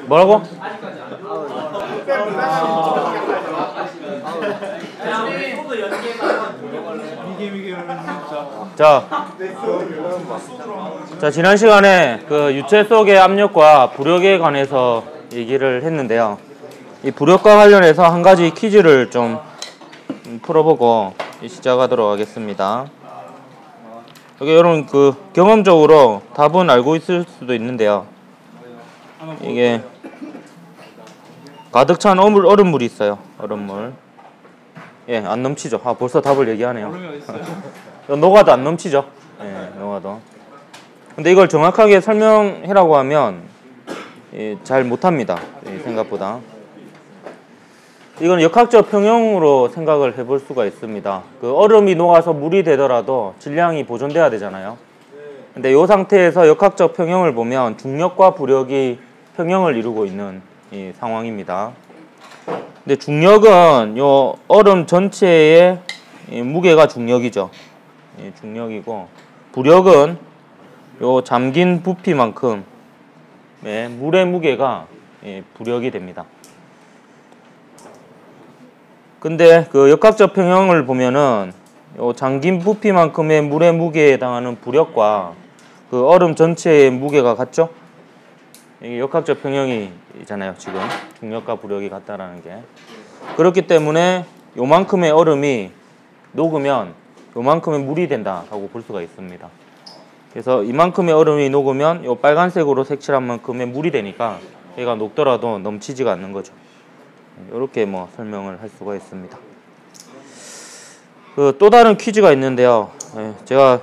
뭐라고? 자, 지난 시간에 그 유체 속의 압력과 부력에 관해서 얘기를 했는데요. 이 부력과 관련해서 한 가지 퀴즈를 좀 풀어보고 시작하도록 하겠습니다. 여기 여러분 그 경험적으로 답은 알고 있을 수도 있는데요. 이게 가득 찬 얼음물이 있어요. 얼음물. 예, 안 넘치죠. 아, 벌써 답을 얘기하네요. 녹아도 안 넘치죠. 예, 녹아도. 근데 이걸 정확하게 설명해라고 하면 잘 못합니다. 생각보다. 이건 역학적 평형으로 생각을 해볼 수가 있습니다. 그 얼음이 녹아서 물이 되더라도 질량이 보존돼야 되잖아요. 근데 이 상태에서 역학적 평형을 보면 중력과 부력이 평형을 이루고 있는 이 상황입니다. 근데 중력은 요 얼음 전체의 무게가 중력이죠. 중력이고, 부력은 요 잠긴 부피만큼 물의 무게가 부력이 됩니다. 근데 그 역학적 평형을 보면은 요 잠긴 부피만큼의 물의 무게에 해당하는 부력과 그 얼음 전체의 무게가 같죠? 이게 역학적 평형이잖아요. 지금 중력과 부력이 같다라는 게. 그렇기 때문에 요만큼의 얼음이 녹으면 요만큼의 물이 된다라고 볼 수가 있습니다. 그래서 이만큼의 얼음이 녹으면 요 빨간색으로 색칠한 만큼의 물이 되니까 얘가 녹더라도 넘치지가 않는 거죠. 이렇게 뭐 설명을 할 수가 있습니다. 그 또 다른 퀴즈가 있는데요. 제가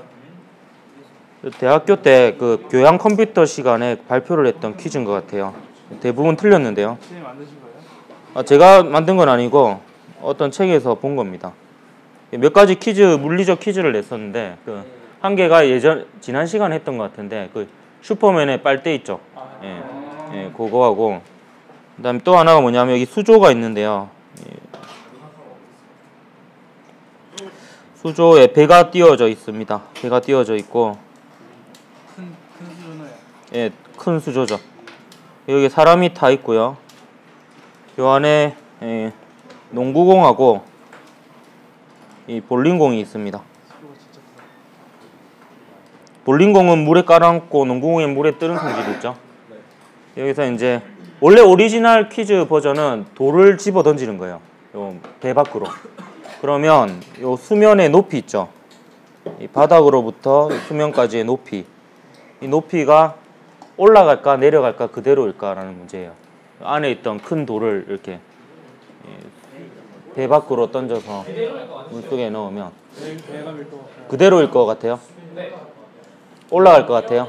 대학교 때 그 교양 컴퓨터 시간에 발표를 했던 퀴즈인 것 같아요. 대부분 틀렸는데요. 선생님 만드신 거예요? 제가 만든 건 아니고 어떤 책에서 본 겁니다. 몇 가지 퀴즈, 물리적 퀴즈를 냈었는데 그 한 개가 지난 시간에 했던 것 같은데 그 슈퍼맨의 빨대 있죠. 예, 그거하고 그다음에 또 하나가 뭐냐면 여기 수조가 있는데요. 수조에 배가 띄워져 있습니다. 배가 띄워져 있고 큰 수조네요. 예, 큰 수조죠. 여기 사람이 타 있고요. 요 안에 농구공하고 이 볼링공이 있습니다. 볼링공은 물에 깔아놓고 농구공은 물에 뜨는 성질이 있죠. 여기서 이제 원래 오리지널 퀴즈 버전은 돌을 집어 던지는 거예요. 요 배 밖으로. 그러면 요 수면의 높이 있죠. 이 바닥으로부터 수면까지의 높이. 이 높이가 올라갈까 내려갈까 그대로일까라는 문제예요. 안에 있던 큰 돌을 이렇게 배 밖으로 던져서 물속에 넣으면 그대로일 것 같아요. 올라갈 것 같아요.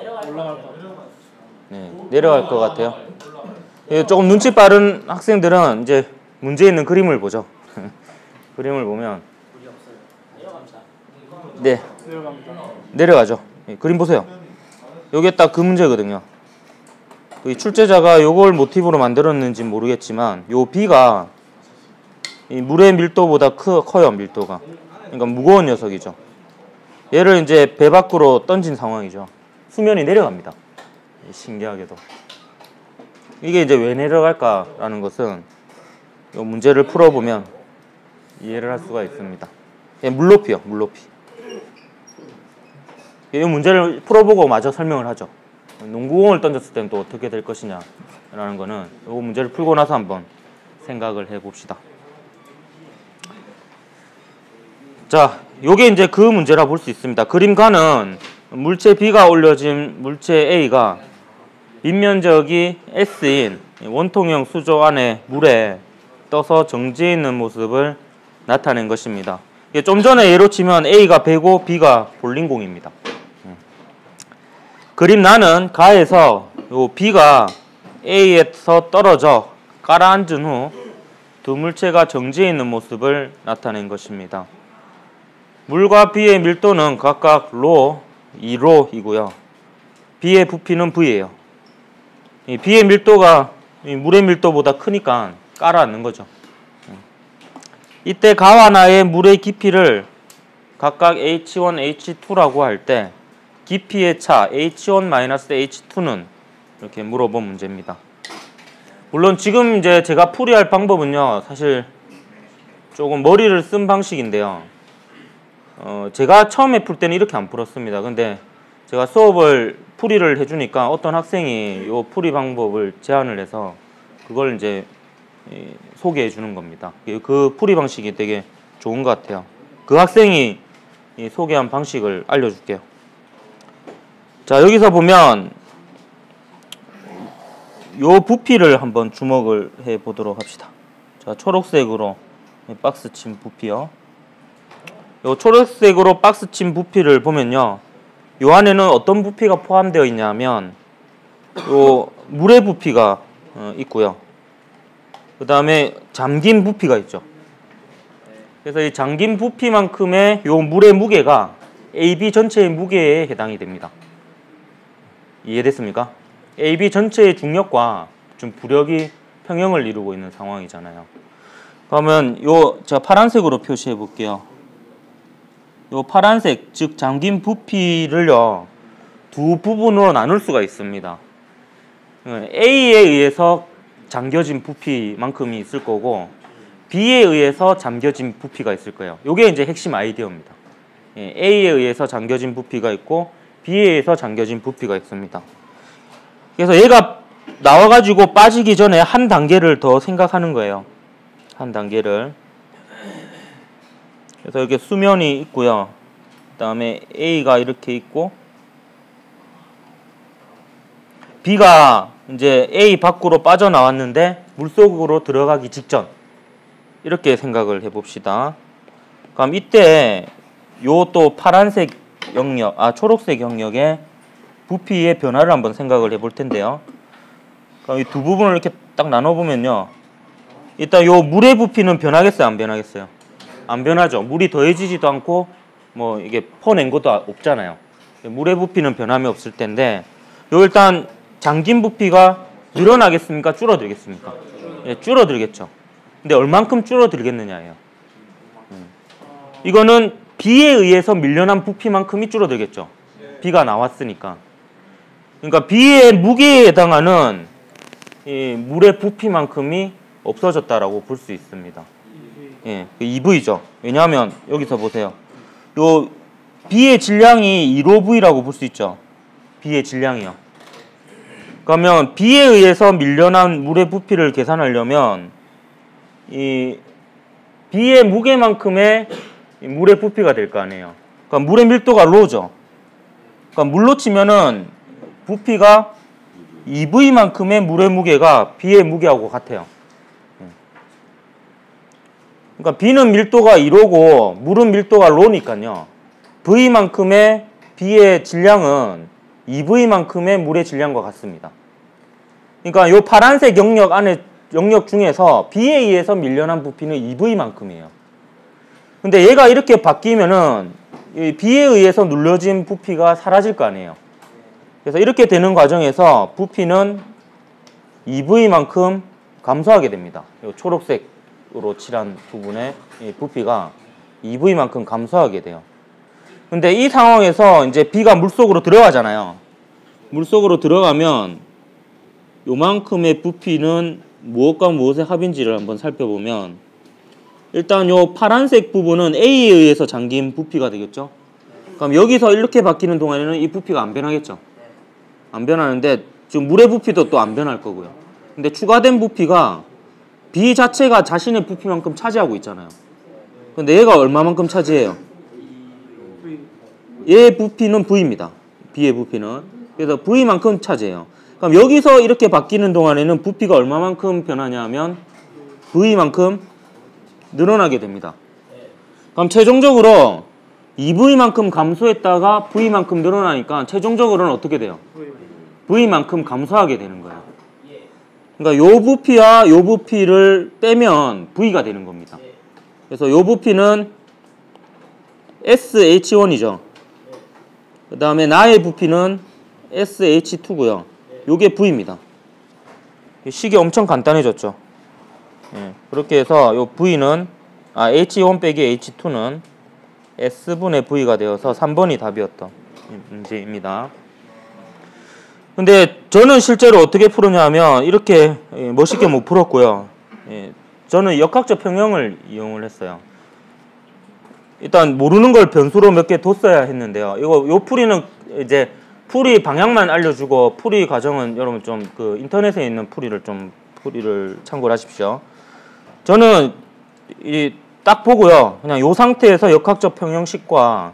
네, 내려갈 것 같아요. 조금 눈치 빠른 학생들은 이제 문제 있는 그림을 보죠. 그림을 보면 네, 내려가죠. 그림 보세요. 요게 딱 그 문제거든요. 그 출제자가 요걸 모티브로 만들었는지 모르겠지만 요 B가 이 물의 밀도보다 커요. 밀도가. 그러니까 무거운 녀석이죠. 얘를 이제 배 밖으로 던진 상황이죠. 수면이 내려갑니다. 신기하게도. 이게 이제 왜 내려갈까라는 것은 이 문제를 풀어보면 이해를 할 수가 있습니다. 물높이요, 물높이. 이 문제를 풀어보고 마저 설명을 하죠. 농구공을 던졌을 때는 또 어떻게 될 것이냐라는 거는 이 문제를 풀고 나서 한번 생각을 해봅시다. 자, 요게 이제 그 문제라 볼 수 있습니다. 그림가는 물체 B가 올려진 물체 A가 빗면적이 S인 원통형 수조 안에 물에 떠서 정지해 있는 모습을 나타낸 것입니다. 좀 전에 예로 치면 A가 배고 B가 볼링공입니다. 그림 나는 가에서 요 B가 A에서 떨어져 가라앉은 후 두 물체가 정지해 있는 모습을 나타낸 것입니다. 물과 B의 밀도는 각각 로, 2로이고요. B의 부피는 V예요. 이 B의 밀도가 물의 밀도보다 크니까 깔아앉는 거죠. 이때 가와 나의 물의 깊이를 각각 H1, H2라고 할 때 깊이의 차 H1-H2는 이렇게 물어본 문제입니다. 물론 지금 이제 제가 풀이할 방법은요, 사실 조금 머리를 쓴 방식인데요. 제가 처음에 풀 때는 이렇게 안 풀었습니다. 근데 제가 수업을 풀이를 해주니까 어떤 학생이 이 풀이 방법을 제안을 해서 그걸 이제 소개해 주는 겁니다. 그 풀이 방식이 되게 좋은 것 같아요. 그 학생이 소개한 방식을 알려줄게요. 자, 여기서 보면 요 부피를 한번 주목을 해 보도록 합시다. 자, 초록색으로 박스 친 부피요. 요 초록색으로 박스 친 부피를 보면요, 요 안에는 어떤 부피가 포함되어 있냐면 요 물의 부피가 있고요. 그 다음에 잠긴 부피가 있죠. 그래서 이 잠긴 부피만큼의 요 물의 무게가 AB 전체의 무게에 해당이 됩니다. 이해됐습니까? AB 전체의 중력과 좀 부력이 평형을 이루고 있는 상황이잖아요. 그러면 요 제가 파란색으로 표시해 볼게요. 요 파란색, 즉 잠긴 부피를요, 두 부분으로 나눌 수가 있습니다. A에 의해서 잠겨진 부피만큼이 있을 거고 B에 의해서 잠겨진 부피가 있을 거예요. 요게 이제 핵심 아이디어입니다. A에 의해서 잠겨진 부피가 있고 B에 의해서 잠겨진 부피가 있습니다. 그래서 얘가 나와가지고 빠지기 전에 한 단계를 더 생각하는 거예요. 한 단계를. 그래서 이렇게 수면이 있고요. 그 다음에 A가 이렇게 있고 B가 이제 A 밖으로 빠져나왔는데 물속으로 들어가기 직전, 이렇게 생각을 해봅시다. 그럼 이때 요 또 파란색 영역, 초록색 영역의 부피의 변화를 한번 생각을 해볼 텐데요. 그럼 이 두 부분을 이렇게 딱 나눠보면요, 일단 요 물의 부피는 변하겠어요, 안 변하겠어요? 안 변하죠. 물이 더해지지도 않고 뭐 이게 퍼낸 것도 없잖아요. 물의 부피는 변함이 없을 텐데, 요 일단 잠긴 부피가 늘어나겠습니까? 줄어들겠습니까? 예, 줄어들겠죠. 근데 얼만큼 줄어들겠느냐예요. 이거는 B에 의해서 밀려난 부피만큼이 줄어들겠죠. B가 나왔으니까. 그러니까 B의 무게에 해당하는 이 물의 부피만큼이 없어졌다라고 볼 수 있습니다. 예, EV죠. 왜냐하면 여기서 보세요. 요 B의 질량이 1호V라고 볼 수 있죠. B의 질량이요. 그러면 B에 의해서 밀려난 물의 부피를 계산하려면 이 B의 무게만큼의 물의 부피가 될 거 아니에요. 그러니까 물의 밀도가 로죠. 그러니까 물로 치면은 부피가 EV만큼의 물의 무게가 B의 무게하고 같아요. 그러니까 B는 밀도가 1호고 물은 밀도가 로니까요. V만큼의 B의 질량은 EV만큼의 물의 질량과 같습니다. 그러니까 이 파란색 영역 중에서 B에 의해서 밀려난 부피는 EV만큼이에요. 근데 얘가 이렇게 바뀌면은 이 B에 의해서 눌러진 부피가 사라질 거 아니에요. 그래서 이렇게 되는 과정에서 부피는 EV만큼 감소하게 됩니다. 이 초록색으로 칠한 부분의 이 부피가 EV만큼 감소하게 돼요. 근데 이 상황에서 이제 B가 물속으로 들어가잖아요. 물속으로 들어가면 요만큼의 부피는 무엇과 무엇의 합인지를 한번 살펴보면, 일단 요 파란색 부분은 A에 의해서 잠긴 부피가 되겠죠. 그럼 여기서 이렇게 바뀌는 동안에는 이 부피가 안 변하겠죠. 안 변하는데 지금 물의 부피도 또 안 변할 거고요. 근데 추가된 부피가 B 자체가 자신의 부피만큼 차지하고 있잖아요. 근데 얘가 얼마만큼 차지해요? 얘의 부피는 V입니다. B의 부피는. 그래서 V만큼 차지해요. 그럼 여기서 이렇게 바뀌는 동안에는 부피가 얼마만큼 변하냐 하면 V만큼 늘어나게 됩니다. 그럼 최종적으로 2V만큼 감소했다가 V만큼 늘어나니까 최종적으로는 어떻게 돼요? V만큼 감소하게 되는 거예요. 그러니까 요 부피와 요 부피를 빼면 V가 되는 겁니다. 그래서 요 부피는 SH1이죠. 그 다음에 나의 부피는 SH2고요. 요게 V입니다. 식이 엄청 간단해졌죠. 예, 그렇게 해서 요 V는 H1 빼기 H2는 S분의 V가 되어서 3번이 답이었던 문제입니다. 근데 저는 실제로 어떻게 푸느냐면 이렇게 멋있게 못 풀었고요. 저는 역학적 평형을 이용을 했어요. 일단 모르는 걸 변수로 몇 개 뒀어야 했는데요. 요 풀이는 이제 풀이 방향만 알려주고 풀이 과정은 여러분 좀 그 인터넷에 있는 풀이를 참고를 하십시오. 저는 딱 보고요. 그냥 요 상태에서 역학적 평형식과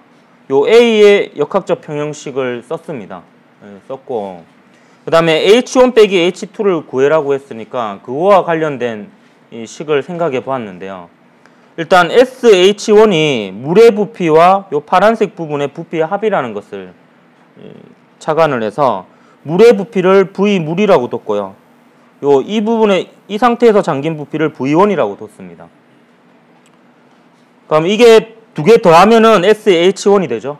요 A의 역학적 평형식을 썼습니다. 썼고 그 다음에 H1 빼기 H2를 구해라고 했으니까 그거와 관련된 이 식을 생각해 보았는데요. 일단 SH1이 물의 부피와 요 파란색 부분의 부피의 합이라는 것을 착안을 해서 물의 부피를 V물이라고 뒀고요. 이 부분에 이 상태에서 잠긴 부피를 V1이라고 뒀습니다. 그럼 이게 두 개 더하면은 SH1이 되죠.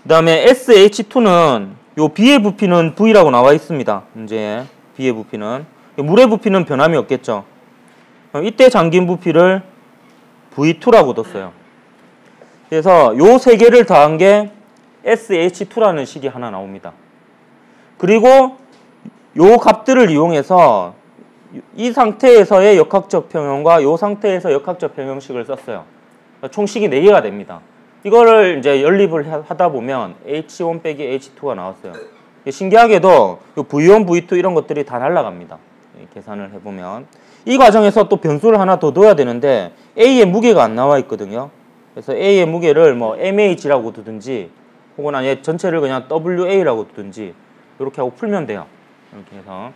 그 다음에 SH2는 요 B의 부피는 V라고 나와 있습니다. 문제에 B의 부피는 물의 부피는 변함이 없겠죠. 이때 잠긴 부피를 V2라고 뒀어요. 그래서 요 세 개를 더한 게 SH2라는 식이 하나 나옵니다. 그리고 요 값들을 이용해서 이 상태에서의 역학적 평형과 요 상태에서 역학적 평형식을 썼어요. 총 식이 4개가 됩니다. 이거를 이제 연립을 하다 보면 H1 빼기 H2가 나왔어요. 신기하게도 V1, V2 이런 것들이 다 날아갑니다. 계산을 해보면. 이 과정에서 또 변수를 하나 더 둬야 되는데 A의 무게가 안 나와 있거든요. 그래서 A의 무게를 뭐 MH라고 두든지 혹은 아예 전체를 그냥 WA라고 두든지 이렇게 하고 풀면 돼요. 이렇게 해서.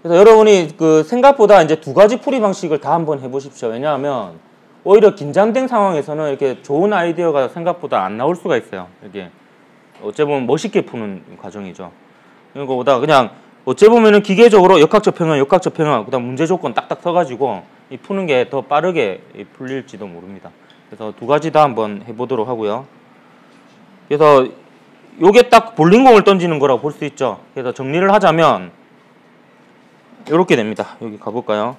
그래서 여러분이 그 생각보다 이제 두 가지 풀이 방식을 다 한번 해보십시오. 왜냐하면 오히려 긴장된 상황에서는 이렇게 좋은 아이디어가 생각보다 안 나올 수가 있어요. 이게 어째 보면 멋있게 푸는 과정이죠. 이런 거보다 그냥 어째 보면은 기계적으로 역학적 평형, 그다음 문제 조건 딱딱 써가지고 푸는 게 더 빠르게 풀릴지도 모릅니다. 그래서 두 가지 다 한번 해보도록 하고요. 그래서 요게 딱 볼링공을 던지는 거라고 볼 수 있죠. 그래서 정리를 하자면 이렇게 됩니다. 여기 가볼까요?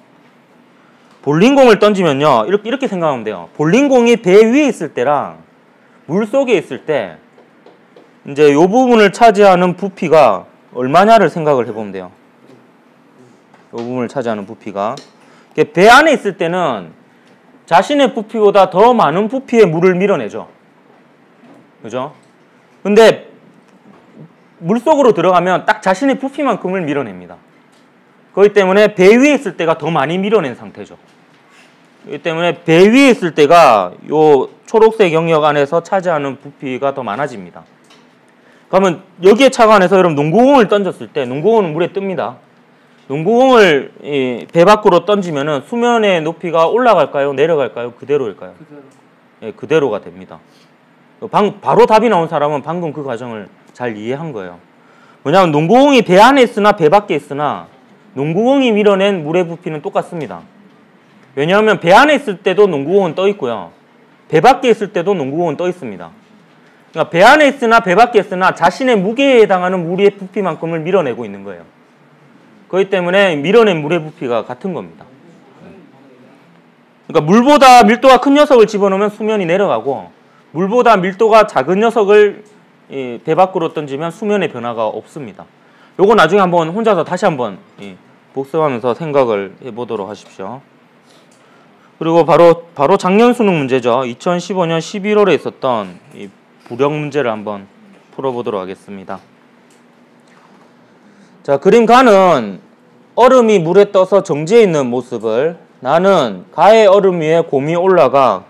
볼링공을 던지면요. 이렇게 생각하면 돼요. 볼링공이 배 위에 있을 때랑 물 속에 있을 때 이제 요 부분을 차지하는 부피가 얼마냐를 생각을 해보면 돼요. 요 부분을 차지하는 부피가. 배 안에 있을 때는 자신의 부피보다 더 많은 부피의 물을 밀어내죠. 그죠? 근데 물속으로 들어가면 딱 자신의 부피만큼을 밀어냅니다. 그렇기 때문에 배 위에 있을 때가 더 많이 밀어낸 상태죠. 그렇기 때문에 배 위에 있을 때가 요 초록색 영역 안에서 차지하는 부피가 더 많아집니다. 그러면 여기에 착안해서 여러분 농구공을 던졌을 때 농구공은 물에 뜹니다. 농구공을 배 밖으로 던지면은 수면의 높이가 올라갈까요? 내려갈까요? 그대로일까요? 예, 그대로가 됩니다. 바로 답이 나온 사람은 방금 그 과정을 잘 이해한 거예요. 왜냐하면 농구공이 배 안에 있으나 배 밖에 있으나 농구공이 밀어낸 물의 부피는 똑같습니다. 왜냐하면 배 안에 있을 때도 농구공은 떠 있고요. 배 밖에 있을 때도 농구공은 떠 있습니다. 그러니까 배 안에 있으나 배 밖에 있으나 자신의 무게에 해당하는 물의 부피만큼을 밀어내고 있는 거예요. 그렇기 때문에 밀어낸 물의 부피가 같은 겁니다. 그러니까 물보다 밀도가 큰 녀석을 집어넣으면 수면이 내려가고 물보다 밀도가 작은 녀석을 배 밖으로 던지면 수면의 변화가 없습니다. 요거 나중에 한번 혼자서 다시 한번 복습하면서 생각을 해보도록 하십시오. 그리고 바로 작년 수능 문제죠. 2015년 11월에 있었던 이 부력 문제를 한번 풀어보도록 하겠습니다. 자, 그림 가는 얼음이 물에 떠서 정지해 있는 모습을 나는 가의 얼음 위에 곰이 올라가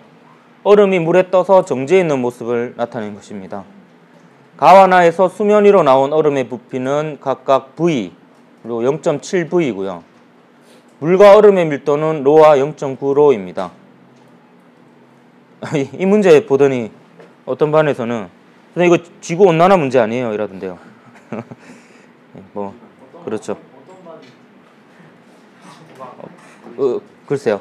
얼음이 물에 떠서 정지해 있는 모습을 나타낸 것입니다. 가와 나에서 수면 위로 나온 얼음의 부피는 각각 V 그리고 0.7V이고요. 물과 얼음의 밀도는 로와 0.9로입니다. 이 문제 보더니 어떤 반에서는 선생님 이거 지구온난화 문제 아니에요? 이라던데요. 뭐 그렇죠. 글쎄요.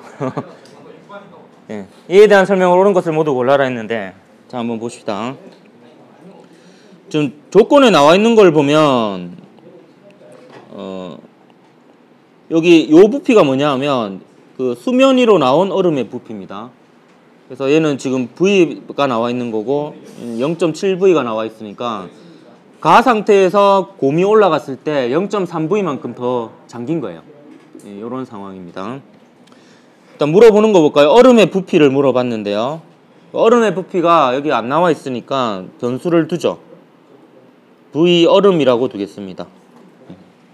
예, 이에 대한 설명을 옳은 것을 모두 골라라 했는데 자 한번 봅시다. 지금 조건에 나와 있는 걸 보면 여기 요 부피가 뭐냐 하면 그 수면 위로 나온 얼음의 부피입니다. 그래서 얘는 지금 V가 나와 있는 거고 0.7V가 나와 있으니까 가 상태에서 곰이 올라갔을 때 0.3V만큼 더 잠긴 거예요. 이런 상황입니다. 일단 물어보는 거 볼까요? 얼음의 부피를 물어봤는데요. 얼음의 부피가 여기 안 나와 있으니까 변수를 두죠. V 얼음이라고 두겠습니다.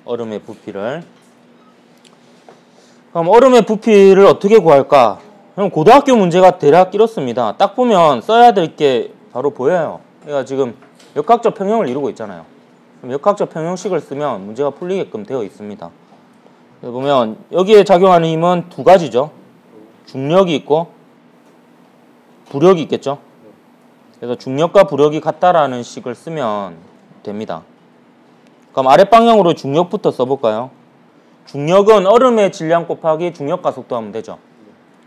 얼음의 부피를. 그럼 얼음의 부피를 어떻게 구할까? 그럼 고등학교 문제가 대략 이렇습니다. 딱 보면 써야 될 게 바로 보여요. 얘가 지금 역학적 평형을 이루고 있잖아요. 그럼 역학적 평형식을 쓰면 문제가 풀리게끔 되어 있습니다. 보면 여기에 작용하는 힘은 두 가지죠. 중력이 있고 부력이 있겠죠. 그래서 중력과 부력이 같다라는 식을 쓰면 됩니다. 그럼 아랫방향으로 중력부터 써볼까요? 중력은 얼음의 질량 곱하기 중력 가속도 하면 되죠.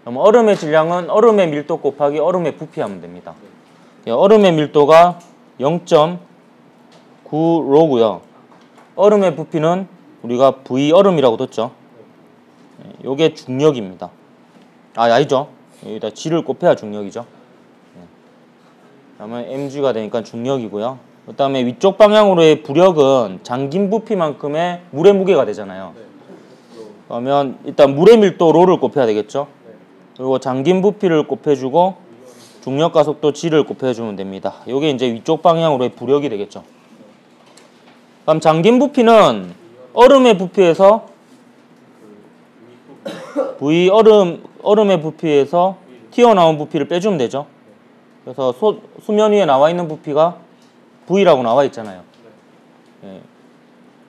그럼 얼음의 질량은 얼음의 밀도 곱하기 얼음의 부피 하면 됩니다. 얼음의 밀도가 0.9로고요. 얼음의 부피는 우리가 V 얼음이라고 뒀죠. 요게 중력입니다. 아니죠. 여기다 G를 곱해야 중력이죠. 그러면 mg가 되니까 중력이고요. 그 다음에 위쪽 방향으로의 부력은 잠긴 부피만큼의 물의 무게가 되잖아요. 그러면 일단 물의 밀도 로를 곱해야 되겠죠. 그리고 잠긴 부피를 곱해주고 중력 가속도 G를 곱해주면 됩니다. 이게 이제 위쪽 방향으로의 부력이 되겠죠. 그럼 잠긴 부피는 얼음의 부피에서 V 얼음의 부피에서 튀어나온 부피를 빼주면 되죠. 그래서 수면 위에 나와 있는 부피가 V라고 나와 있잖아요.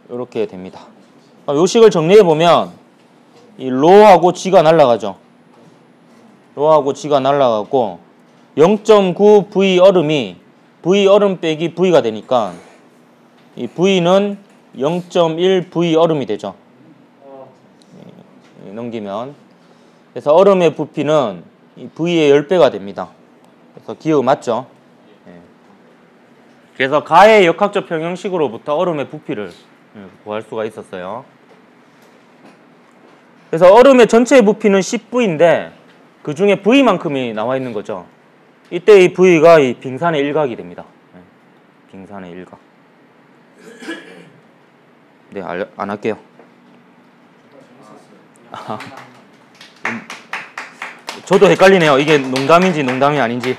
이렇게 됩니다. 요 식을 정리해 보면 이 로하고 G가 날아가죠. 로하고 G가 날아가고 0.9 V 얼음이 V 얼음 빼기 V가 되니까 이 V는 0.1 V 얼음이 되죠. 넘기면 그래서 얼음의 부피는 이 V의 10배가 됩니다. 그래서 기억 맞죠? 그래서 가의 역학적 평형식으로부터 얼음의 부피를 구할 수가 있었어요. 그래서 얼음의 전체 부피는 10V인데 그 중에 V만큼이 나와 있는 거죠. 이때 이 V가 이 빙산의 일각이 됩니다. 빙산의 일각. 네, 안 할게요. 저도 헷갈리네요. 이게 농담인지 농담이 아닌지.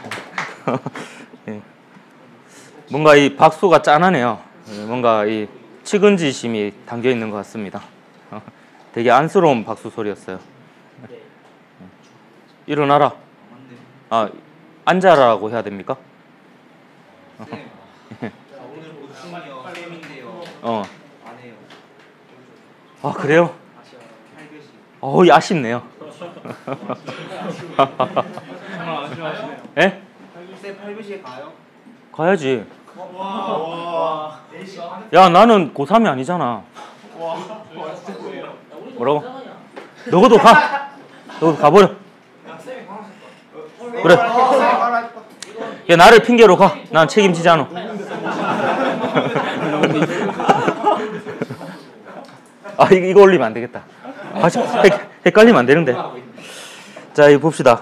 뭔가 이 박수가 짠하네요. 뭔가 이 측은지심이 담겨 있는 것 같습니다. 되게 안쓰러운 박수 소리였어요. 일어나라. 아, 앉아라고 해야 됩니까? 아, 그래요? 아쉽네요. 예? 쌤 8교시에 가요? 가야지. 야, 나는 고3이 아니잖아. 뭐라고? 너도 가. 너도 가버려. 그래. 야, 나를 핑계로 가. 난 책임지지 않아. 아, 이거 올리면 안 되겠다. 아, 헷갈리면 안 되는데. 자, 이거 봅시다.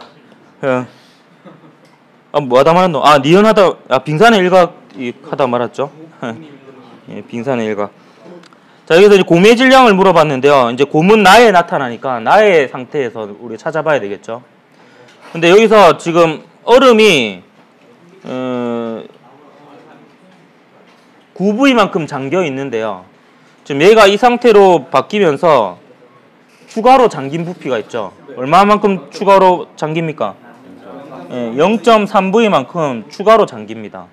뭐 하다 말았노? 아, 니은하다, 빙산의 일각 하다 말았죠. 예, 빙산의 일각. 자, 여기서 이제 곰의 질량을 물어봤는데요. 이제 곰은 나에 나타나니까 나의 상태에서 우리 찾아봐야 되겠죠. 근데 여기서 지금 얼음이 9V만큼 잠겨 있는데요. 지금 얘가 이 상태로 바뀌면서 추가로 잠긴 부피가 있죠. 얼마만큼 추가로 잠깁니까? 0.3V만큼 추가로 잠깁니다.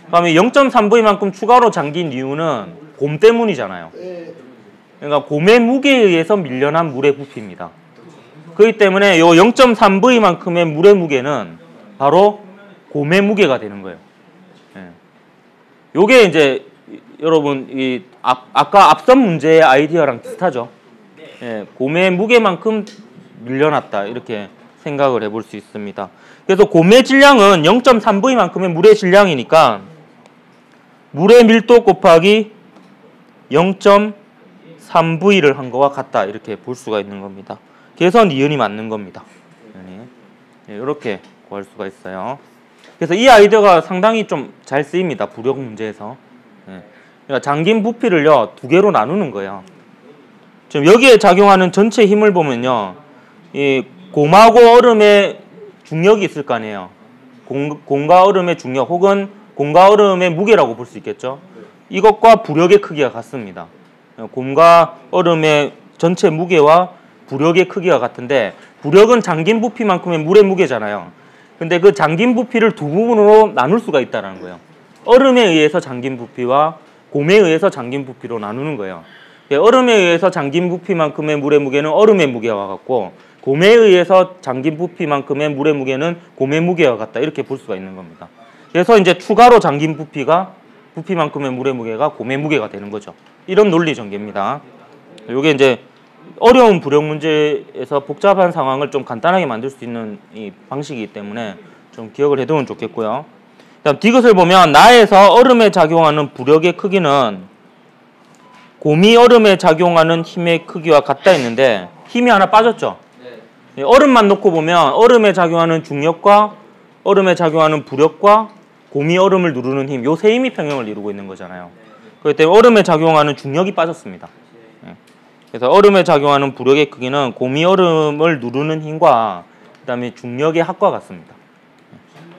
그러면 0.3V만큼 추가로 잠긴 이유는 곰 때문이잖아요. 그러니까 곰의 무게에 의해서 밀려난 물의 부피입니다. 그렇기 때문에 이 0.3V만큼의 물의 무게는 바로 곰의 무게가 되는 거예요. 요게 이제 여러분 아까 앞선 문제의 아이디어랑 비슷하죠. 곰의 무게만큼 밀려났다 이렇게 생각을 해볼 수 있습니다. 그래서 곰의 질량은 0.3V만큼의 물의 질량이니까 물의 밀도 곱하기 0.3V를 한 거와 같다 이렇게 볼 수가 있는 겁니다. 그래서 니은이 맞는 겁니다. 이렇게 구할 수가 있어요. 그래서 이 아이디어가 상당히 좀 잘 쓰입니다. 부력 문제에서. 예. 그러니까 잠긴 부피를요 2개로 나누는 거예요. 지금 여기에 작용하는 전체 힘을 보면요, 이 곰하고 얼음의 중력이 있을 거 아니에요. 곰과 얼음의 중력 혹은 곰과 얼음의 무게라고 볼 수 있겠죠. 이것과 부력의 크기가 같습니다. 곰과 얼음의 전체 무게와 부력의 크기가 같은데, 부력은 잠긴 부피만큼의 물의 무게잖아요. 근데 그 잠긴 부피를 두 부분으로 나눌 수가 있다는 거예요. 얼음에 의해서 잠긴 부피와 곰에 의해서 잠긴 부피로 나누는 거예요. 얼음에 의해서 잠긴 부피만큼의 물의 무게는 얼음의 무게와 같고, 곰에 의해서 잠긴 부피만큼의 물의 무게는 곰의 무게와 같다, 이렇게 볼 수가 있는 겁니다. 그래서 이제 추가로 잠긴 부피만큼의 물의 무게가 곰의 무게가 되는 거죠. 이런 논리 전개입니다. 이게 이제 어려운 부력 문제에서 복잡한 상황을 좀 간단하게 만들 수 있는 이 방식이기 때문에 좀 기억을 해두면 좋겠고요. 다음 디귿을 보면 나에서 얼음에 작용하는 부력의 크기는 곰이 얼음에 작용하는 힘의 크기와 같다 했는데 힘이 하나 빠졌죠. 얼음만 놓고 보면 얼음에 작용하는 중력과 얼음에 작용하는 부력과 곰이 얼음을 누르는 힘, 요 세 힘이 평형을 이루고 있는 거잖아요. 그렇기 때문에 얼음에 작용하는 중력이 빠졌습니다. 그래서 얼음에 작용하는 부력의 크기는 곰이 얼음을 누르는 힘과 그 다음에 중력의 합과 같습니다.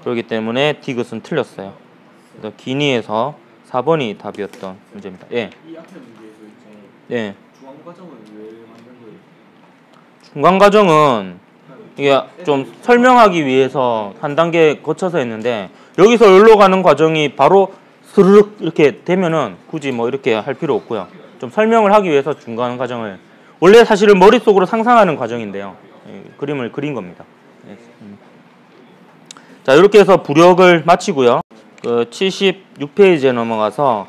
그렇기 때문에 디귿은 틀렸어요. 그래서 기니에서 4번이 답이었던 문제입니다. 예. 이 앞에 문제에서 이제 예. 중앙 과정은 왜 만든 거예요? 중간 과정은 이게 좀 설명하기 위해서 한 단계 거쳐서 했는데, 여기서 여기로 가는 과정이 바로 스르륵 이렇게 되면은 굳이 뭐 이렇게 할 필요 없고요. 좀 설명을 하기 위해서 중간 과정을, 원래 사실은 머릿속으로 상상하는 과정인데요, 그림을 그린 겁니다. 자, 이렇게 해서 부력을 마치고요. 그 76페이지에 넘어가서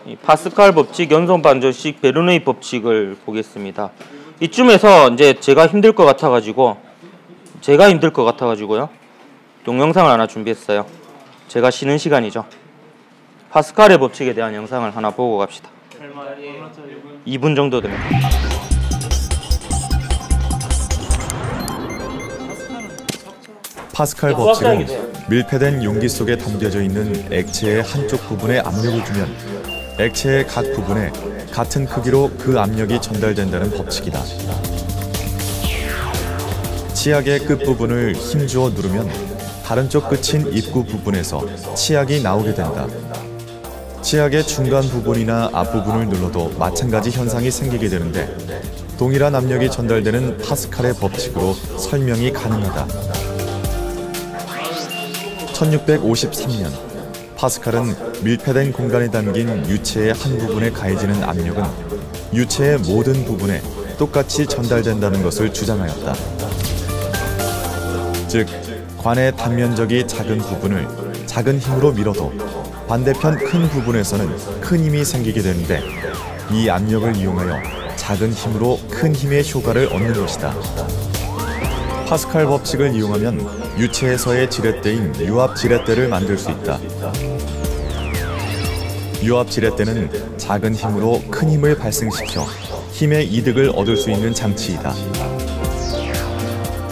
이 파스칼 법칙, 연속 반전식, 베르누이 법칙을 보겠습니다. 이쯤에서 이제 제가 힘들 것 같아가지고요. 동영상을 하나 준비했어요. 제가 쉬는 시간이죠. 파스칼의 법칙에 대한 영상을 하나 보고 갑시다. 2분 정도 됩니다. 파스칼 법칙은 밀폐된 용기 속에 담겨져 있는 액체의 한쪽 부분에 압력을 주면 액체의 각 부분에 같은 크기로 그 압력이 전달된다는 법칙이다. 치약의 끝부분을 힘주어 누르면 다른 쪽 끝인 입구 부분에서 치약이 나오게 된다. 치약의 중간 부분이나 앞부분을 눌러도 마찬가지 현상이 생기게 되는데, 동일한 압력이 전달되는 파스칼의 법칙으로 설명이 가능하다. 1653년 파스칼은 밀폐된 공간에 담긴 유체의 한 부분에 가해지는 압력은 유체의 모든 부분에 똑같이 전달된다는 것을 주장하였다. 즉, 관의 단면적이 작은 부분을 작은 힘으로 밀어도 반대편 큰 부분에서는 큰 힘이 생기게 되는데, 이 압력을 이용하여 작은 힘으로 큰 힘의 효과를 얻는 것이다. 파스칼 법칙을 이용하면 유체에서의 지렛대인 유압 지렛대를 만들 수 있다. 유압 지렛대는 작은 힘으로 큰 힘을 발생시켜 힘의 이득을 얻을 수 있는 장치이다.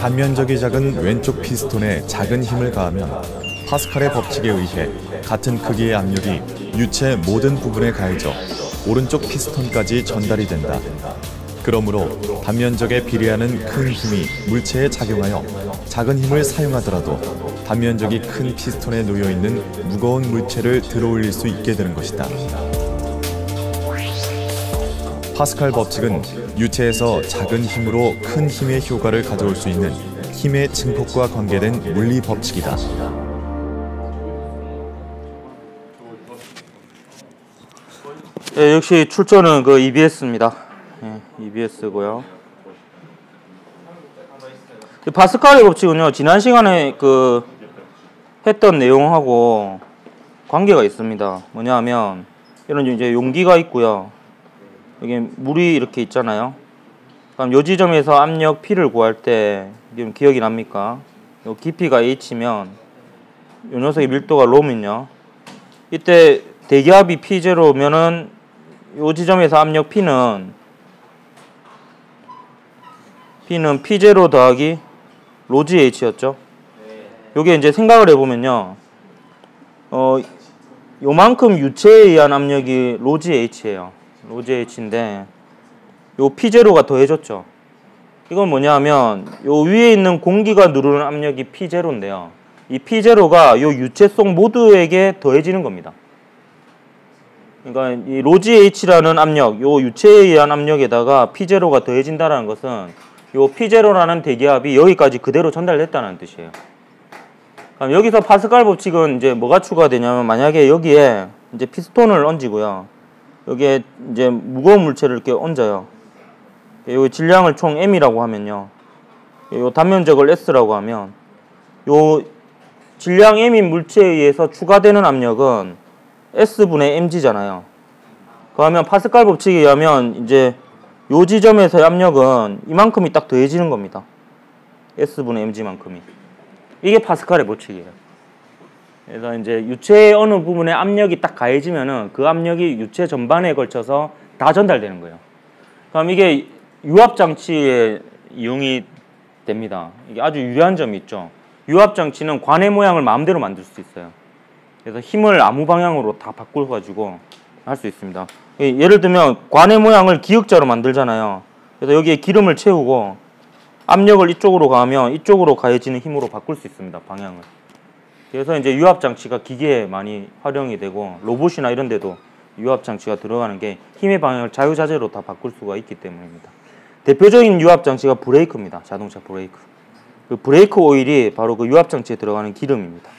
단면적이 작은 왼쪽 피스톤에 작은 힘을 가하면 파스칼의 법칙에 의해 같은 크기의 압력이 유체 모든 부분에 가해져 오른쪽 피스톤까지 전달이 된다. 그러므로 단면적에 비례하는 큰 힘이 물체에 작용하여 작은 힘을 사용하더라도 단면적이 큰 피스톤에 놓여있는 무거운 물체를 들어올릴 수 있게 되는 것이다. 파스칼 법칙은 유체에서 작은 힘으로 큰 힘의 효과를 가져올 수 있는 힘의 증폭과 관계된 물리 법칙이다. 예, 역시 출처는 그 EBS입니다. 예, EBS고요. 파스칼의 법칙은요, 지난 시간에 그 했던 내용하고 관계가 있습니다. 뭐냐면 이런 이제 용기가 있고요. 여기 물이 이렇게 있잖아요. 그럼 요 지점에서 압력 P를 구할 때 기억이 납니까? 요 깊이가 H면 요 녀석의 밀도가 R면요. 이때 대기압이 P0면은 요 지점에서 압력 P는 P0 더하기 로지 H였죠. 요게 이제 생각을 해보면요. 요만큼 유체에 의한 압력이 로지 H예요. 로지 H인데 요 P0가 더해졌죠. 이건 뭐냐 하면 요 위에 있는 공기가 누르는 압력이 P0인데요. 이 P0가 요 유체 속 모두에게 더해지는 겁니다. 그러니까 이 로지 H라는 압력, 요 유체에 의한 압력에다가 P0가 더해진다는 것은 요 P0라는 대기압이 여기까지 그대로 전달됐다는 뜻이에요. 그럼 여기서 파스칼 법칙은 이제 뭐가 추가되냐면, 만약에 여기에 이제 피스톤을 얹고요. 여기에 이제 무거운 물체를 이렇게 얹어요. 요 질량을 총 M이라고 하면요. 요 단면적을 S라고 하면 요 질량 M인 물체에 의해서 추가되는 압력은 S분의 mg잖아요. 그러면 파스칼 법칙에 의하면 이제 요 지점에서의 압력은 이만큼이 딱 더해지는 겁니다. S분의 mg만큼이. 이게 파스칼의 법칙이에요. 그래서 이제 유체의 어느 부분에 압력이 딱 가해지면은 그 압력이 유체 전반에 걸쳐서 다 전달되는 거예요. 그럼 이게 유압장치에 이용이 됩니다. 이게 아주 유리한 점이 있죠. 유압장치는 관의 모양을 마음대로 만들 수 있어요. 그래서 힘을 아무 방향으로 다 바꿔가지고 할 수 있습니다. 예를 들면 관의 모양을 기역자로 만들잖아요. 그래서 여기에 기름을 채우고 압력을 이쪽으로 가하면 이쪽으로 가해지는 힘으로 바꿀 수 있습니다. 방향을. 그래서 이제 유압장치가 기계에 많이 활용이 되고 로봇이나 이런 데도 유압장치가 들어가는 게 힘의 방향을 자유자재로 다 바꿀 수가 있기 때문입니다. 대표적인 유압장치가 브레이크입니다. 자동차 브레이크. 그 브레이크 오일이 바로 그 유압장치에 들어가는 기름입니다.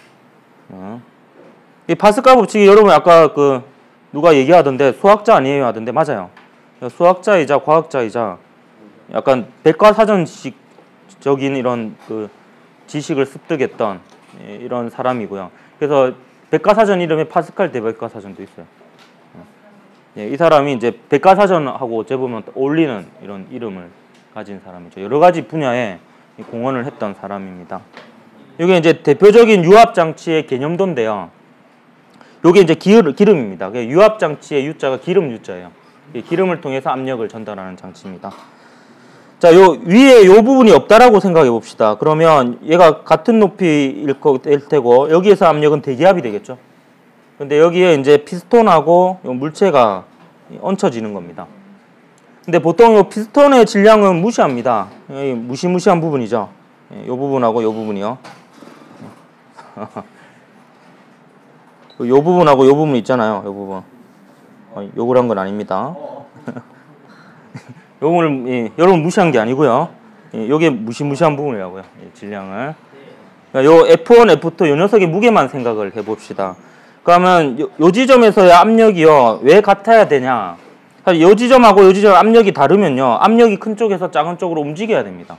이 파스칼 법칙이 여러분 아까 그 누가 얘기하던데 수학자 아니에요 하던데 맞아요. 수학자이자 과학자이자 약간 백과사전식적인 이런 그 지식을 습득했던 이런 사람이고요. 그래서 백과사전 이름에 파스칼 대백과사전도 있어요. 이 사람이 이제 백과사전하고 어째 보면 어울리는 이런 이름을 가진 사람이죠. 여러 가지 분야에 공헌을 했던 사람입니다. 이게 이제 대표적인 유압장치의 개념도인데요. 이게 이제 기름입니다. 유압장치의 U자가 기름 U자예요. 기름을 통해서 압력을 전달하는 장치입니다. 자, 요 위에 요 부분이 없다라고 생각해 봅시다. 그러면 얘가 같은 높이일 테고 여기에서 압력은 대기압이 되겠죠. 근데 여기에 이제 피스톤하고 요 물체가 얹혀지는 겁니다. 근데 보통 요 피스톤의 질량은 무시합니다. 무시무시한 부분이죠. 요 부분하고 요 부분이요. 요 부분하고 요 부분 있잖아요. 요 부분. 욕을 한 건 아닙니다. 요거를 여러분 무시한 게 아니고요. 요게 무시무시한 부분이라고요. 질량을. 그러니까 요 F1, F2 요 녀석의 무게만 생각을 해봅시다. 그러면 요 지점에서의 압력이요 왜 같아야 되냐? 사실 요 지점하고 요 지점 압력이 다르면요 압력이 큰 쪽에서 작은 쪽으로 움직여야 됩니다.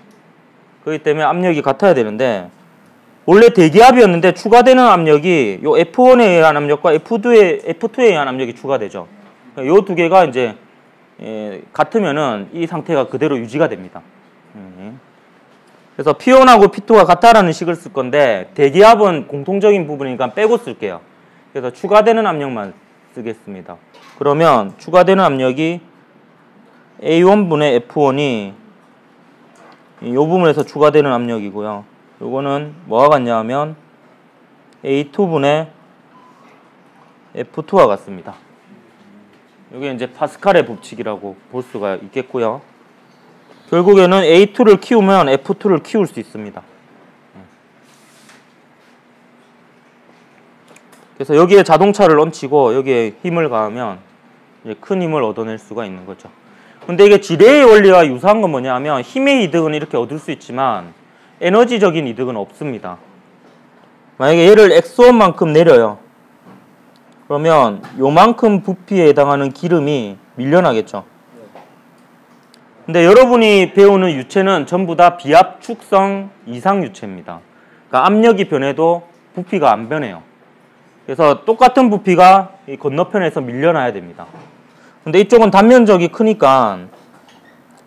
그렇기 때문에 압력이 같아야 되는데 원래 대기압이었는데 추가되는 압력이 요 F1에 의한 압력과 F2에 의한 압력이 추가되죠. 요 두 개가 이제 같으면은 이 상태가 그대로 유지가 됩니다. 그래서 P1하고 P2가 같다라는 식을 쓸 건데 대기압은 공통적인 부분이니까 빼고 쓸게요. 그래서 추가되는 압력만 쓰겠습니다. 그러면 추가되는 압력이 A1분의 F1이 이 부분에서 추가되는 압력이고요. 요거는 뭐와 같냐 하면 A2분의 F2와 같습니다. 이게 이제 파스칼의 법칙이라고 볼 수가 있겠고요. 결국에는 A2를 키우면 F2를 키울 수 있습니다. 그래서 여기에 자동차를 얹히고 여기에 힘을 가하면 이제 큰 힘을 얻어낼 수가 있는 거죠. 근데 이게 지뢰의 원리와 유사한 건 뭐냐 하면 힘의 이득은 이렇게 얻을 수 있지만 에너지적인 이득은 없습니다. 만약에 얘를 X1만큼 내려요. 그러면 요만큼 부피에 해당하는 기름이 밀려나겠죠. 근데 여러분이 배우는 유체는 전부 다 비압축성 이상 유체입니다. 그러니까 압력이 변해도 부피가 안 변해요. 그래서 똑같은 부피가 이 건너편에서 밀려나야 됩니다. 근데 이쪽은 단면적이 크니까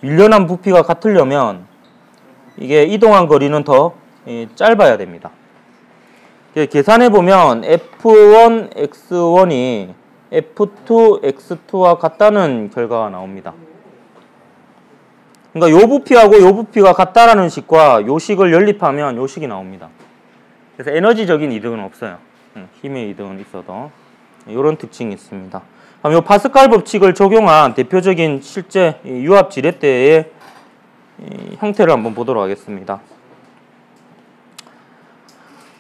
밀려난 부피가 같으려면 이게 이동한 거리는 더 짧아야 됩니다. 계산해보면 F1, X1이 F2, X2와 같다는 결과가 나옵니다. 그러니까 요 부피하고 요 부피가 같다라는 식과 요 식을 연립하면 요 식이 나옵니다. 그래서 에너지적인 이득은 없어요. 힘의 이득은 있어도 이런 특징이 있습니다. 그럼 이 파스칼 법칙을 적용한 대표적인 실제 유압 지렛대의 형태를 한번 보도록 하겠습니다.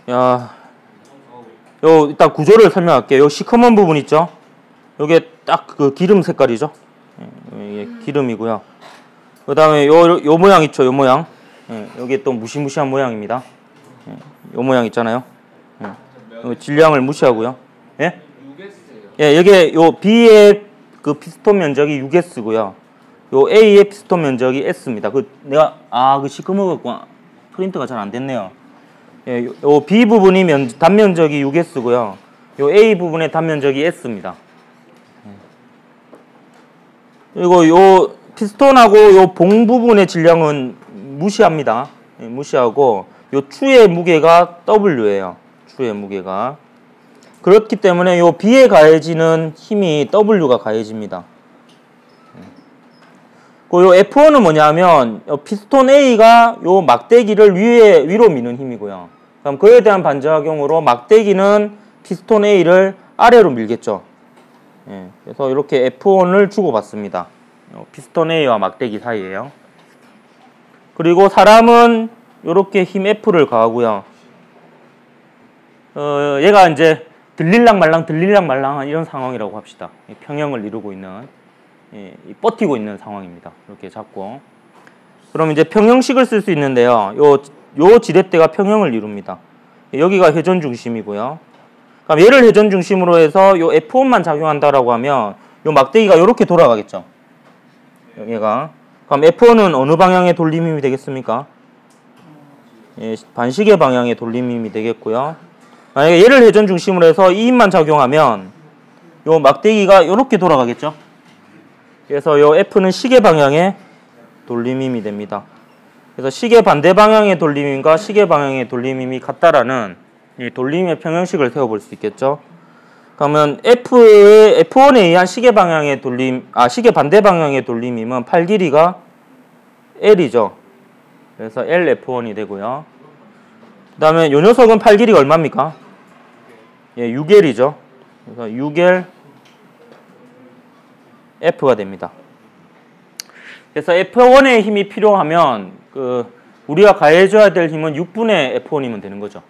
요 일단 구조를 설명할게요. 요 시커먼 부분 있죠? 요게 딱 그 기름 색깔이죠? 이게 기름이고요. 그 다음에 요 모양 있죠? 요 모양. 여기 또 무시무시한 모양입니다. 요 모양 있잖아요. 질량을 무시하고요. 예? 예, 여기 요 B의 그 피스톤 면적이 6S고요. 요 A의 피스톤 면적이 S입니다. 그 시커멓고 프린트가 잘 안 됐네요. 예, 요 B 부분이 단면적이 6S고요. 요 A 부분의 단면적이 S입니다. 그리고 요 피스톤하고 요 봉 부분의 질량은 무시합니다. 예, 무시하고 요 추의 무게가 W예요. 추의 무게가. 그렇기 때문에 요 B에 가해지는 힘이 W가 가해집니다. 그 요 F1은 뭐냐면 요 피스톤 A가 요 막대기를 위로 미는 힘이고요. 그럼 그에 대한 반작용으로 막대기는 피스톤 A를 아래로 밀겠죠. 예, 그래서 이렇게 F1을 주고받습니다. 피스톤 A와 막대기 사이에요. 그리고 사람은 이렇게 힘 F를 가하고요. 얘가 이제 들릴랑 말랑 이런 상황이라고 합시다. 평형을 이루고 있는, 버티고 있는 상황입니다. 이렇게 잡고. 그럼 이제 평형식을 쓸 수 있는데요. 요 지렛대가 평형을 이룹니다. 여기가 회전 중심이고요. 그럼 얘를 회전 중심으로 해서 요 F1만 작용한다라고 하면 요 막대기가 이렇게 돌아가겠죠. 얘가. 그럼 F1은 어느 방향의 돌림힘이 되겠습니까? 예, 반시계 방향의 돌림힘이 되겠고요. 만약에 얘를 회전 중심으로 해서 이 힘만 작용하면 요 막대기가 이렇게 돌아가겠죠. 그래서 요 F는 시계 방향의 돌림힘이 됩니다. 그래서 시계 반대 방향의 돌림힘과 시계 방향의 돌림힘이 같다라는 이 돌림의 평형식을 세워볼 수 있겠죠. 그러면 F1에 의한 시계 방향의 시계 반대 방향의 돌림힘은 팔 길이가 L이죠. 그래서 LF1이 되고요. 그 다음에 요 녀석은 팔 길이가 얼마입니까? 예, 6L이죠. 그래서 6L F가 됩니다. 그래서 F1의 힘이 필요하면 우리가 가해줘야 될 힘은 6분의 F1이면 되는 거죠.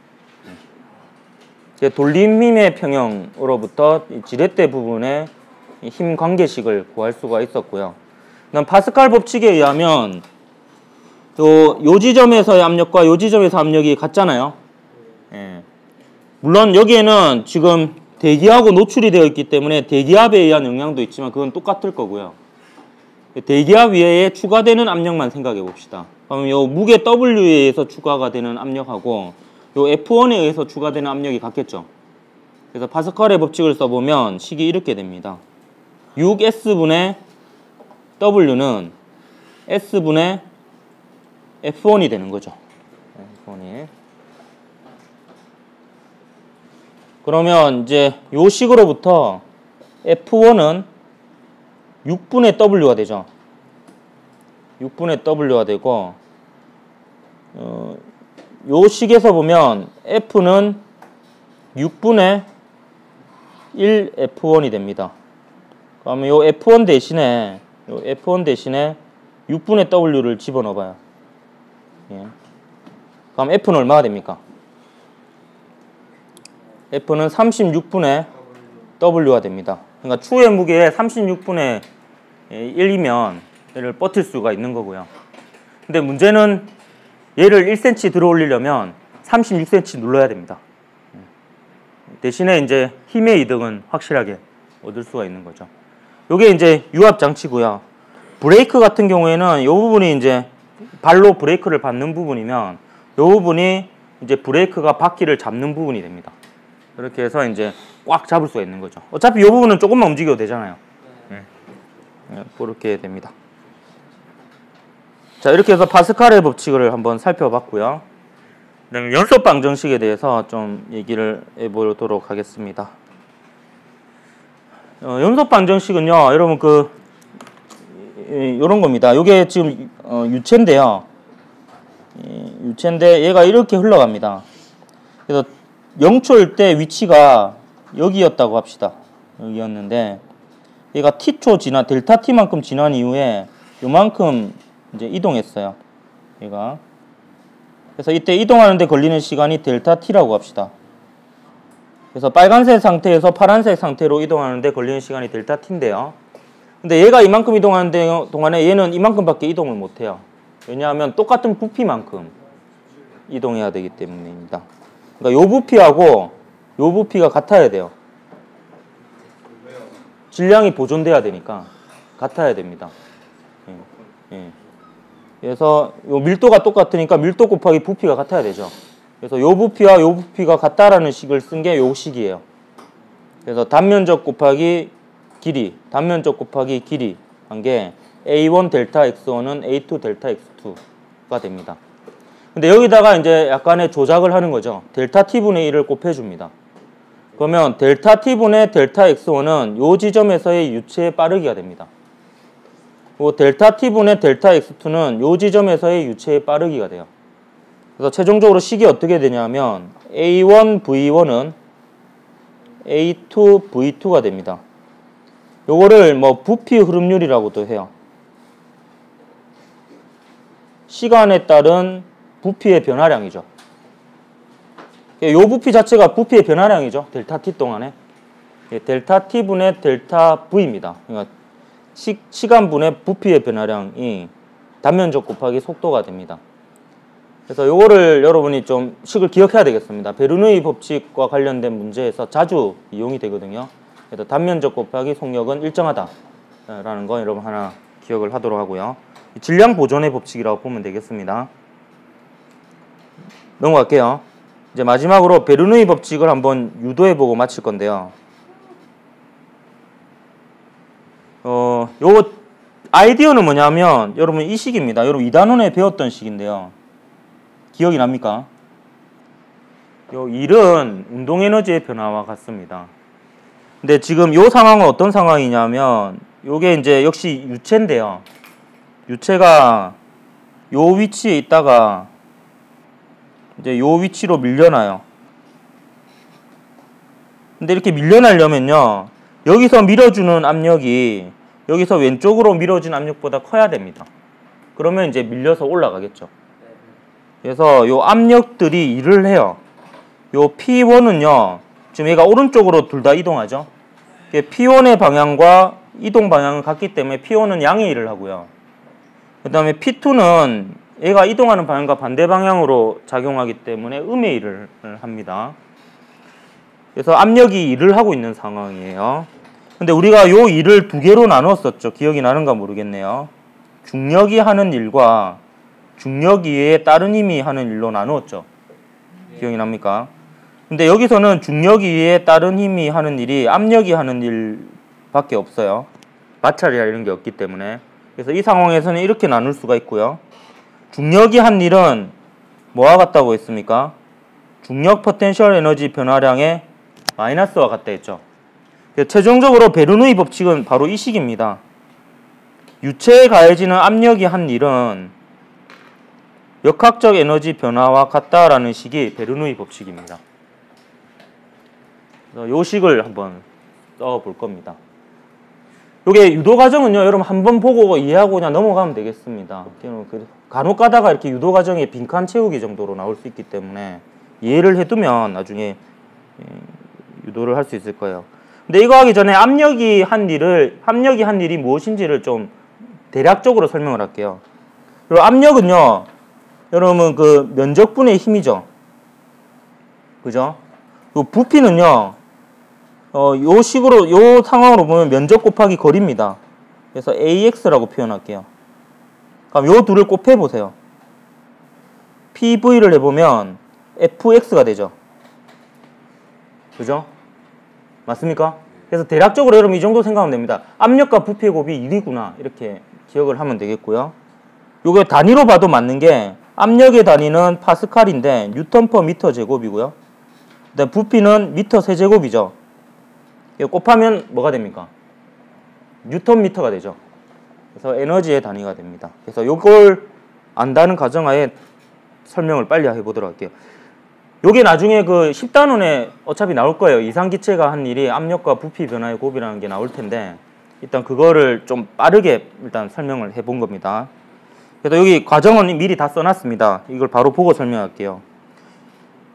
돌림힘의 평형으로부터 지렛대 부분의 힘 관계식을 구할 수가 있었고요. 그다음 파스칼 법칙에 의하면 요 지점에서의 압력과 요 지점에서 압력이 같잖아요. 예. 물론 여기에는 지금 대기하고 노출이 되어 있기 때문에 대기압에 의한 영향도 있지만 그건 똑같을 거고요. 대기압 위에 추가되는 압력만 생각해 봅시다. 그러면 요 무게 W에 의해서 추가가 되는 압력하고 요 F1에 의해서 추가되는 압력이 같겠죠. 그래서 파스칼의 법칙을 써보면 식이 이렇게 됩니다. 6S분의 W는 S분의 F1이 되는 거죠. F1이. 그러면 이제 요 식으로부터 F1은 6분의 W가 되죠. 6분의 W가 되고 요 식에서 보면 F는 6분의 1 F1이 됩니다. 그러면 요 F1 대신에 6분의 W를 집어넣어봐요. 예. 그럼 F는 얼마가 됩니까? F는 36분의 W가 됩니다. 그러니까 추의 무게의 36분의 1이면 얘를 버틸 수가 있는 거고요. 근데 문제는 얘를 1cm 들어 올리려면 36cm 눌러야 됩니다. 대신에 이제 힘의 이득은 확실하게 얻을 수가 있는 거죠. 요게 이제 유압 장치고요. 브레이크 같은 경우에는 요 부분이 이제 발로 브레이크를 밟는 부분이면 요 부분이 이제 브레이크가 바퀴를 잡는 부분이 됩니다. 이렇게 해서 이제 꽉 잡을 수가 있는 거죠. 어차피 요 부분은 조금만 움직여도 되잖아요. 그렇게 됩니다. 자, 이렇게 해서 파스칼의 법칙을 한번 살펴봤고요. 그다음에 연속 방정식에 대해서 좀 얘기를 해보도록 하겠습니다. 연속 방정식은요, 여러분 요런 겁니다. 요게 지금 유체인데요. 유체인데 얘가 이렇게 흘러갑니다. 그래서 0초일 때 위치가 여기였다고 합시다. 여기였는데 얘가 t초 지나 델타 t만큼 지난 이후에 요만큼 이제 이동했어요. 얘가. 그래서 이때 이동하는데 걸리는 시간이 델타 t라고 합시다. 그래서 빨간색 상태에서 파란색 상태로 이동하는데 걸리는 시간이 델타 t인데요. 근데 얘가 이만큼 이동하는 동안에 얘는 이만큼밖에 이동을 못해요. 왜냐하면 똑같은 부피만큼 이동해야 되기 때문입니다. 그러니까 요 부피하고 요 부피가 같아야 돼요. 질량이 보존돼야 되니까 같아야 됩니다. 예. 그래서 요 밀도가 똑같으니까 밀도 곱하기 부피가 같아야 되죠. 그래서 요 부피와 요 부피가 같다라는 식을 쓴 게 요 식이에요. 그래서 단면적 곱하기 길이, 단면적 곱하기 길이 한 게 A1 델타 X1은 A2 델타 X2가 됩니다. 근데 여기다가 이제 약간의 조작을 하는 거죠. 델타 T분의 1을 곱해줍니다. 그러면 델타 T분의 델타 X1은 요 지점에서의 유체의 빠르기가 됩니다. 그리고 델타 T분의 델타 X2는 요 지점에서의 유체의 빠르기가 돼요. 그래서 최종적으로 식이 어떻게 되냐면 A1 V1은 A2 V2가 됩니다. 요거를 뭐 부피 흐름률이라고도 해요. 시간에 따른 부피의 변화량이죠. 요 부피 자체가 부피의 변화량이죠. 델타 t 동안에. 델타 t분의 델타 v입니다. 그러니까 시간분의 부피의 변화량이 단면적 곱하기 속도가 됩니다. 그래서 요거를 여러분이 좀 식을 기억해야 되겠습니다. 베르누이 법칙과 관련된 문제에서 자주 이용이 되거든요. 그래서 단면적 곱하기 속력은 일정하다라는 거 여러분 하나 기억을 하도록 하고요. 질량 보존의 법칙이라고 보면 되겠습니다. 넘어갈게요. 이제 마지막으로 베르누이 법칙을 한번 유도해보고 마칠 건데요. 요 아이디어는 뭐냐면 여러분 이 식입니다. 여러분 2단원에 배웠던 식인데요. 기억이 납니까? 요 일은 운동에너지의 변화와 같습니다. 근데 지금 요 상황은 어떤 상황이냐면 요게 이제 역시 유체인데요. 유체가 요 위치에 있다가 이제 요 위치로 밀려나요. 근데 이렇게 밀려나려면요. 여기서 밀어주는 압력이 여기서 왼쪽으로 밀어준 압력보다 커야 됩니다. 그러면 이제 밀려서 올라가겠죠. 그래서 요 압력들이 일을 해요. 요 P1은요. 지금 얘가 오른쪽으로 둘 다 이동하죠. P1의 방향과 이동 방향은 같기 때문에 P1은 양의 일을 하고요. 그 다음에 P2는 얘가 이동하는 방향과 반대 방향으로 작용하기 때문에 음의 일을 합니다. 그래서 압력이 일을 하고 있는 상황이에요. 근데 우리가 요 일을 두 개로 나눴었죠. 기억이 나는가 모르겠네요. 중력이 하는 일과 중력 이외에 다른 힘이 하는 일로 나누었죠. 기억이 납니까? 근데 여기서는 중력 이외에 다른 힘이 하는 일이 압력이 하는 일밖에 없어요. 마찰이나 이런 게 없기 때문에. 그래서 이 상황에서는 이렇게 나눌 수가 있고요. 중력이 한 일은 뭐와 같다고 했습니까? 중력 포텐셜 에너지 변화량의 마이너스와 같다 했죠. 최종적으로 베르누이 법칙은 바로 이 식입니다. 유체에 가해지는 압력이 한 일은 역학적 에너지 변화와 같다라는 식이 베르누이 법칙입니다. 이 식을 한번 써볼 겁니다. 요게 유도 과정은요, 여러분 한번 보고 이해하고 그냥 넘어가면 되겠습니다. 간혹 가다가 이렇게 유도 과정에 빈칸 채우기 정도로 나올 수 있기 때문에 이해를 해두면 나중에 유도를 할 수 있을 거예요. 근데 이거 하기 전에 압력이 한 일이 무엇인지를 좀 대략적으로 설명을 할게요. 그리고 압력은요, 여러분 그 면적분의 힘이죠. 그죠? 그 부피는요, 요 식으로, 요 상황으로 보면 면적 곱하기 거리입니다. 그래서 AX라고 표현할게요. 그럼 요 둘을 곱해보세요. PV를 해보면 FX가 되죠. 그죠? 맞습니까? 그래서 대략적으로 여러분 이 정도 생각하면 됩니다. 압력과 부피의 곱이 1이구나. 이렇게 기억을 하면 되겠고요. 요게 단위로 봐도 맞는 게 압력의 단위는 파스칼인데 뉴턴 퍼 미터 제곱이고요. 그다음 부피는 미터 세제곱이죠. 곱하면 뭐가 됩니까? 뉴턴 미터가 되죠. 그래서 에너지의 단위가 됩니다. 그래서 요걸 안다는 가정하에 설명을 빨리 해보도록 할게요. 요게 나중에 그 10단원에 어차피 나올 거예요. 이상기체가 한 일이 압력과 부피 변화의 곱이라는 게 나올 텐데 일단 그거를 좀 빠르게 일단 설명을 해본 겁니다. 그래서 여기 과정은 미리 다 써놨습니다. 이걸 바로 보고 설명할게요.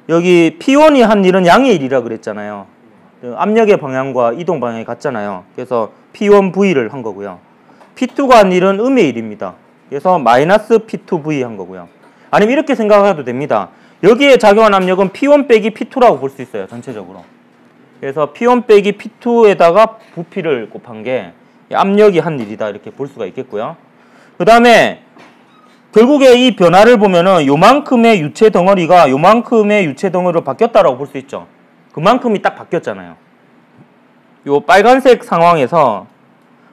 여기 P1이 한 일은 양의 일이라 그랬잖아요. 압력의 방향과 이동 방향이 같잖아요. 그래서 P1V를 한 거고요. P2가 한 일은 음의 일입니다. 그래서 마이너스 P2V 한 거고요. 아니면 이렇게 생각해도 됩니다. 여기에 작용한 압력은 P1 빼기 P2라고 볼 수 있어요. 전체적으로. 그래서 P1 빼기 P2에다가 부피를 곱한 게 압력이 한 일이다 이렇게 볼 수가 있겠고요. 그 다음에 결국에 이 변화를 보면은 요만큼의 유체 덩어리가 요만큼의 유체 덩어리로 바뀌었다라고 볼 수 있죠. 그만큼이 딱 바뀌었잖아요. 요 빨간색 상황에서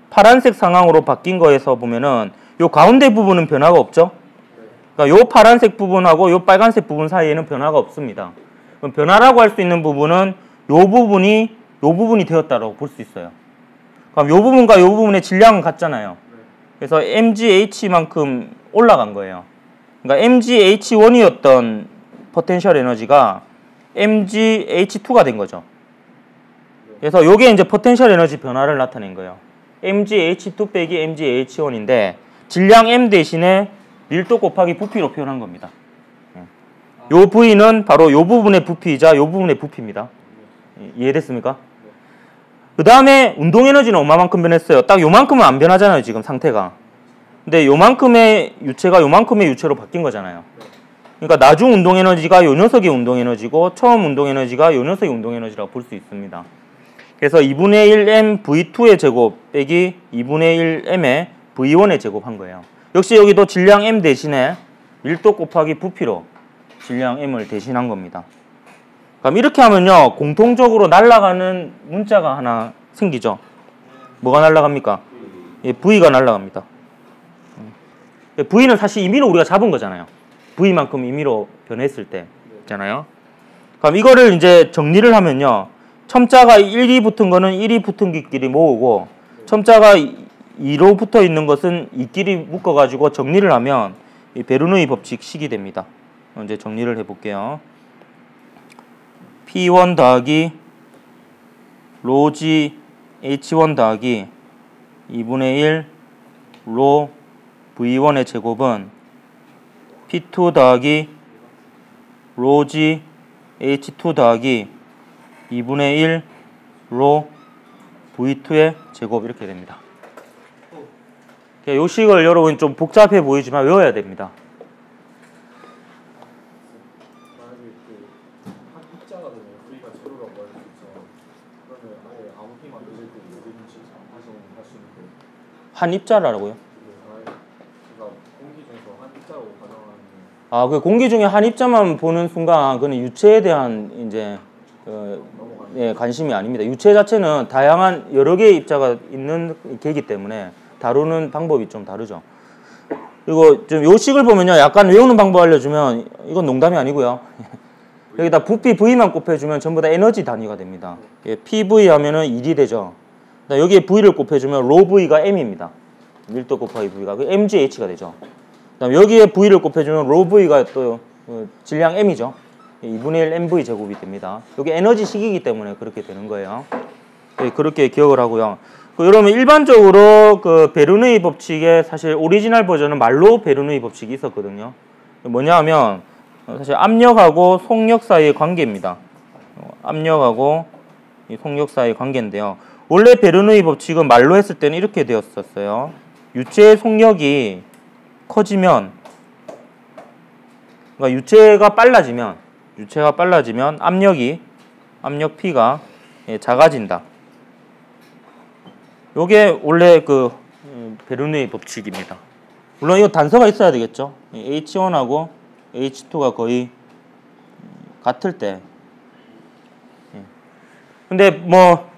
파란색 상황으로 바뀐 거에서 보면은 요 가운데 부분은 변화가 없죠. 그러니까 요 파란색 부분하고 요 빨간색 부분 사이에는 변화가 없습니다. 그럼 변화라고 할 수 있는 부분은 요 부분이 되었다라고 볼 수 있어요. 그럼 요 부분과 요 부분의 질량은 같잖아요. 그래서 mgH만큼 올라간 거예요. 그러니까 mgH1이었던 포텐셜 에너지가 mgH2가 된 거죠. 그래서 요게 이제 포텐셜 에너지 변화를 나타낸 거예요. mgH2 빼기 mgH1인데 질량 m 대신에 밀도 곱하기 부피로 표현한 겁니다. 요 V는 바로 요 부분의 부피이자 요 부분의 부피입니다. 이해됐습니까? 그 다음에 운동 에너지는 얼마만큼 변했어요? 딱 요만큼은 안 변하잖아요, 지금 상태가. 근데 요만큼의 유체가 요만큼의 유체로 바뀐 거잖아요. 그러니까 나중 운동 에너지가 요 녀석의 운동 에너지고 처음 운동 에너지가 요 녀석의 운동 에너지라고 볼 수 있습니다. 그래서 2분의 1m V2의 제곱 빼기 2분의 1m의 V1의 제곱 한 거예요. 역시 여기도 질량 m 대신에 밀도 곱하기 부피로 질량 m을 대신한 겁니다. 그럼 이렇게 하면요, 공통적으로 날아가는 문자가 하나 생기죠. 뭐가 날아갑니까? 예, V가 날아갑니다. V는 사실 임의로 우리가 잡은 거잖아요. V만큼 임의로 변했을 때 있잖아요. 그럼 이거를 이제 정리를 하면요, 첨자가 1이 붙은 거는 1이 붙은 끼리 모으고 첨자가 2로 붙어 있는 것은 2끼리 묶어가지고 정리를 하면 이 베르누이 법칙식이 됩니다. 이제 정리를 해볼게요. P1 더하기 로지 H1 더하기 2분의 1 로 V1의 제곱은 P2 더하기 로지 H2 더하기 2분의 1 로 V2의 제곱 이렇게 됩니다. 이 식을 여러분 좀 복잡해 보이지만 외워야 됩니다. 한 입자라고요? 아, 그 공기 중에 한 입자만 보는 순간 그는 유체에 대한 이제 예, 관심이 아닙니다. 유체 자체는 다양한 여러 개의 입자가 있는 개이기 때문에 다루는 방법이 좀 다르죠. 그리고 좀 요 식을 보면요, 약간 외우는 방법 알려주면 이건 농담이 아니고요. 여기다 부피 V만 곱해주면 전부 다 에너지 단위가 됩니다. 예, PV 하면은 1이 되죠. 여기에 V를 곱해주면 로 V가 M입니다. 밀도 곱하기 V가 그 MGH가 되죠. 그다음 여기에 V를 곱해주면 로 V가 또 질량 M이죠. 2분의 1 MV 제곱이 됩니다. 여기 에너지식이기 때문에 그렇게 되는 거예요. 예, 그렇게 기억을 하고요. 여러분 일반적으로 그 베르누이 법칙의 사실 오리지널 버전은 말로 베르누이 법칙이 있었거든요. 뭐냐 하면 사실 압력하고 속력 사이의 관계입니다. 압력하고 이 속력 사이의 관계인데요. 원래 베르누이 법칙은 말로 했을 때는 이렇게 되었었어요. 유체의 속력이 커지면, 그러니까 유체가 빨라지면 압력 P가 작아진다. 요게 원래 그 베르누이 법칙입니다. 물론 이거 단서가 있어야 되겠죠. H1하고 H2가 거의 같을 때. 근데 뭐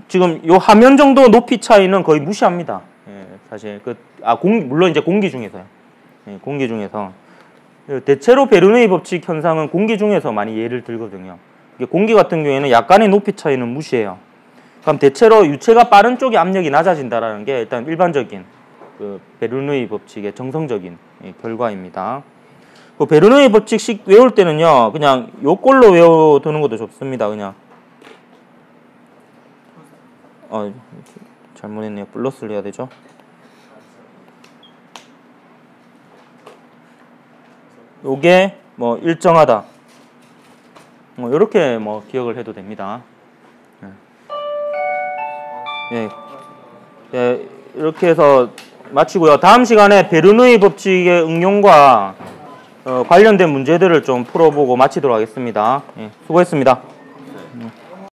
지금 요 화면 정도 높이 차이는 거의 무시합니다. 사실 물론 이제 공기 중에서요. 공기 중에서 대체로 베르누이 법칙 현상은 공기 중에서 많이 예를 들거든요. 공기 같은 경우에는 약간의 높이 차이는 무시해요. 그럼 대체로 유체가 빠른 쪽에 압력이 낮아진다라는 게 일단 일반적인 그 베르누이 법칙의 정성적인 결과입니다. 그 베르누이 법칙식 외울 때는요, 그냥 요꼴로 외워두는 것도 좋습니다. 그냥. 잘못했네요. 플러스를 해야 되죠. 요게 뭐 일정하다. 뭐 요렇게 뭐 기억을 해도 됩니다. 예, 이렇게 해서 마치고요. 다음 시간에 베르누이 법칙의 응용과 관련된 문제들을 좀 풀어보고 마치도록 하겠습니다. 예, 수고했습니다.